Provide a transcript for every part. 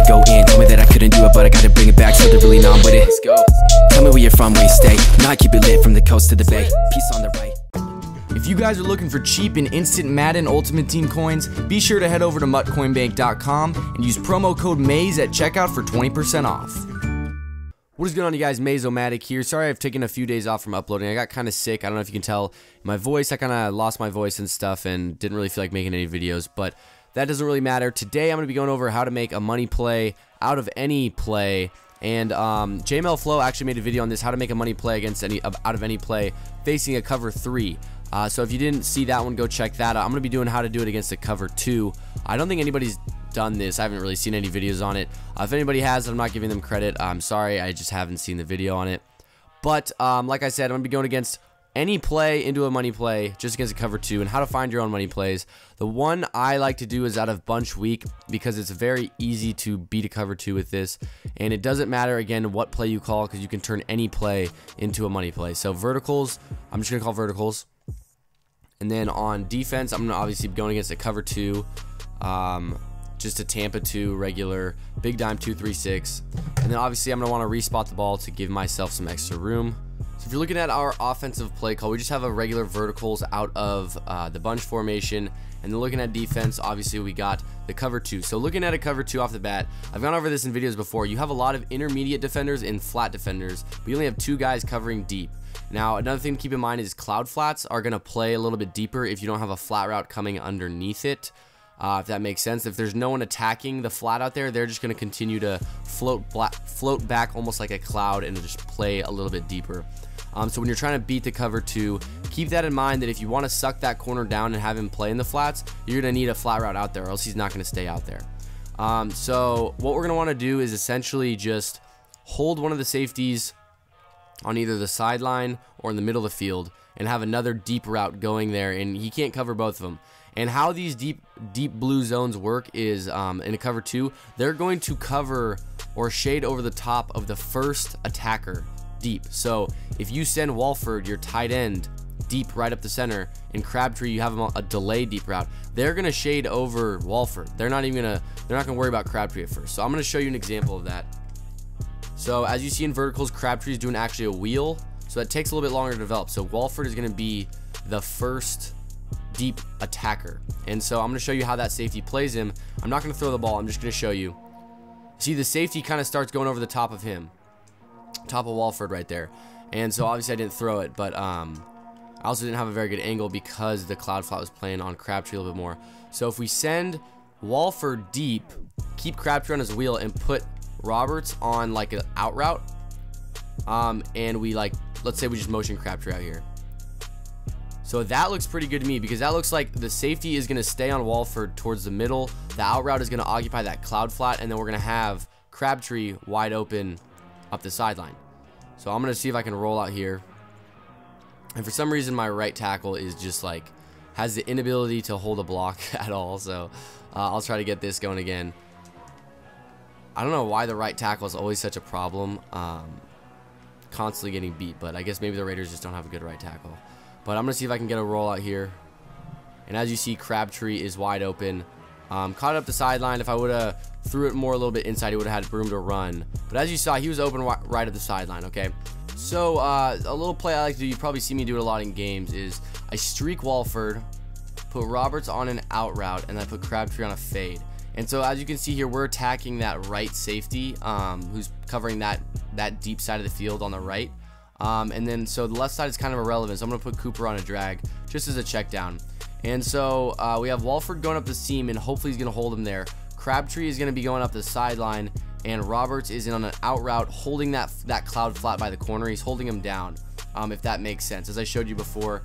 gotta go in. Told me that I couldn't do it, but I gotta bring it back. So they're really numb with it. Let's go. Tell me where you're from, where you stay. Now I keep it lit from the coast to the bay. Peace on the right. If you guys are looking for cheap and instant Madden Ultimate Team coins, be sure to head over to MutCoinBank.com and use promo code MAZE at checkout for 20% off. What is going on, you guys? Maze-O-Matic here. Sorry I've taken a few days off from uploading. I got kind of sick. I don't know if you can tell my voice. I kind of lost my voice and stuff and didn't really feel like making any videos, but that doesn't really matter. Today I'm going to be going over how to make a money play out of any play. And JML Flow actually made a video on this, how to make a money play against out of any play facing a cover 3. So if you didn't see that one, go check that out. I'm going to be doing how to do it against a cover 2. I don't think anybody's done this. I haven't really seen any videos on it. If anybody has, I'm not giving them credit. I'm sorry, I just haven't seen the video on it. But like I said, I'm going to be going against any play into a money play just against a cover 2, and how to find your own money plays. The one I like to do is out of bunch week because it's very easy to beat a cover 2 with this, and it doesn't matter again what play you call because you can turn any play into a money play. So verticals, I'm just going to call verticals. And then on defense, I'm going to obviously be going against a cover 2, just a Tampa 2 regular, big dime 2-3-6. And then obviously I'm going to want to respot the ball to give myself some extra room. So if you're looking at our offensive play call, we just have a regular verticals out of the bunch formation. And then looking at defense, obviously we got the cover 2. So looking at a cover 2 off the bat, I've gone over this in videos before. You have a lot of intermediate defenders and flat defenders, but you only have 2 guys covering deep. Now, another thing to keep in mind is cloud flats are going to play a little bit deeper if you don't have a flat route coming underneath it. If that makes sense. If there's no one attacking the flat out there, they're just going to continue to float back almost like a cloud and just play a little bit deeper. So when you're trying to beat the cover 2, keep that in mind that if you want to suck that corner down and have him play in the flats, you're going to need a flat route out there or else he's not going to stay out there. So what we're going to want to do is essentially just hold one of the safeties on either the sideline or in the middle of the field and have another deep route going there, and he can't cover both of them. And how these deep blue zones work is in a cover 2, they're going to cover or shade over the top of the first attacker deep. So if you send Walford, your tight end, deep right up the center, and Crabtree, you have him a delay deep route, they're gonna shade over Walford. They're not gonna worry about Crabtree at first. So I'm gonna show you an example of that. So as you see in verticals, Crabtree is doing actually a wheel, so that takes a little bit longer to develop. So Walford is gonna be the first deep attacker, and so I'm gonna show you how that safety plays him. I'm not gonna throw the ball, I'm just gonna show you. See, the safety kind of starts going over the top of him, top of Walford right there, and so obviously I didn't throw it, but I also didn't have a very good angle because the cloud flat was playing on Crabtree a little bit more. So if we send Walford deep, keep Crabtree on his wheel, and put Roberts on like an out route, and we let's say we just motion Crabtree out here. So that looks pretty good to me because that looks like the safety is going to stay on Walford towards the middle. The out route is going to occupy that cloud flat, and then we're going to have Crabtree wide open up the sideline. So I'm going to see if I can roll out here. And for some reason, my right tackle is just has the inability to hold a block at all. So I'll try to get this going again. I don't know why the right tackle is always such a problem, constantly getting beat, but I guess maybe the Raiders just don't have a good right tackle. But I'm going to see if I can get a roll out here. And as you see, Crabtree is wide open. Caught up the sideline. If I would have threw it more a little bit inside, he would have had room to run. But as you saw, he was open right at the sideline, okay? So a little play I like to do, you probably see me do it a lot in games, is I streak Walford, put Roberts on an out route, and I put Crabtree on a fade. And so as you can see here, we're attacking that right safety, who's covering that deep side of the field on the right. And then so the left side is kind of irrelevant, so I'm going to put Cooper on a drag just as a check down. And so we have Walford going up the seam, and hopefully he's going to hold him there. Crabtree is going to be going up the sideline, and Roberts is in on an out route holding that cloud flat by the corner. He's holding him down, if that makes sense. As I showed you before,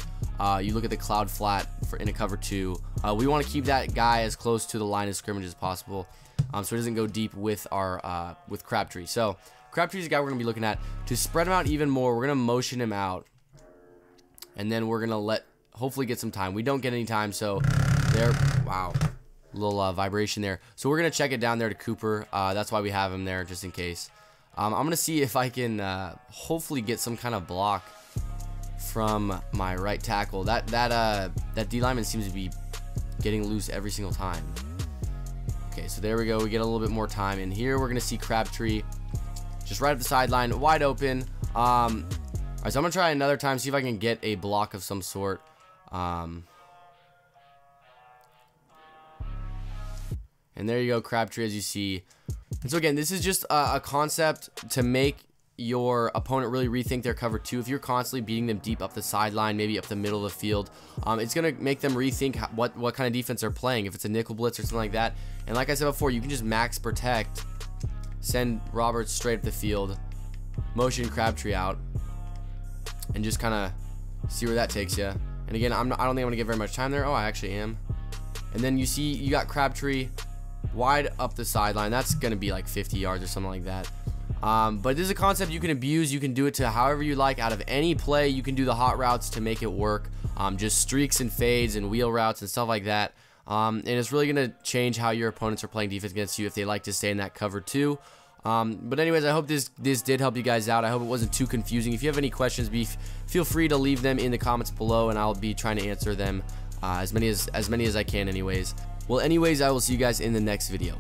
you look at the cloud flat in a cover 2. We want to keep that guy as close to the line of scrimmage as possible, so he doesn't go deep with our with Crabtree. So Crabtree's the guy we're going to be looking at. To spread him out even more, we're going to motion him out, and then we're going to hopefully get some time. We don't get any time, so there, wow, little vibration there. So we're going to check it down there to Cooper. That's why we have him there, just in case. I'm going to see if I can hopefully get some kind of block from my right tackle. That D lineman seems to be getting loose every single time. Okay, so there we go. We get a little bit more time. And here we're going to see Crabtree just right at the sideline, wide open. All right, so I'm going to try another time, see if I can get a block of some sort. And there you go, Crabtree, as you see. And so again, this is just a concept to make your opponent really rethink their cover 2. If you're constantly beating them deep up the sideline, maybe up the middle of the field, it's going to make them rethink what kind of defense they're playing, if it's a nickel blitz or something like that. And like I said before, you can just max protect, send Roberts straight up the field, motion Crabtree out, and just kind of see where that takes you. And again, I don't think I'm going to get very much time there. Oh, I actually am. And then you see you got Crabtree wide up the sideline. That's going to be like 50 yards or something like that. But this is a concept you can abuse. You can do it to however you like. Out of any play, you can do the hot routes to make it work. Just streaks and fades and wheel routes and stuff like that. And it's really going to change how your opponents are playing defense against you if they like to stay in that cover 2. But anyways, I hope this did help you guys out. I hope it wasn't too confusing. If you have any questions, feel free to leave them in the comments below, and I'll be trying to answer them as many as I can anyways. Well, anyways, I will see you guys in the next video.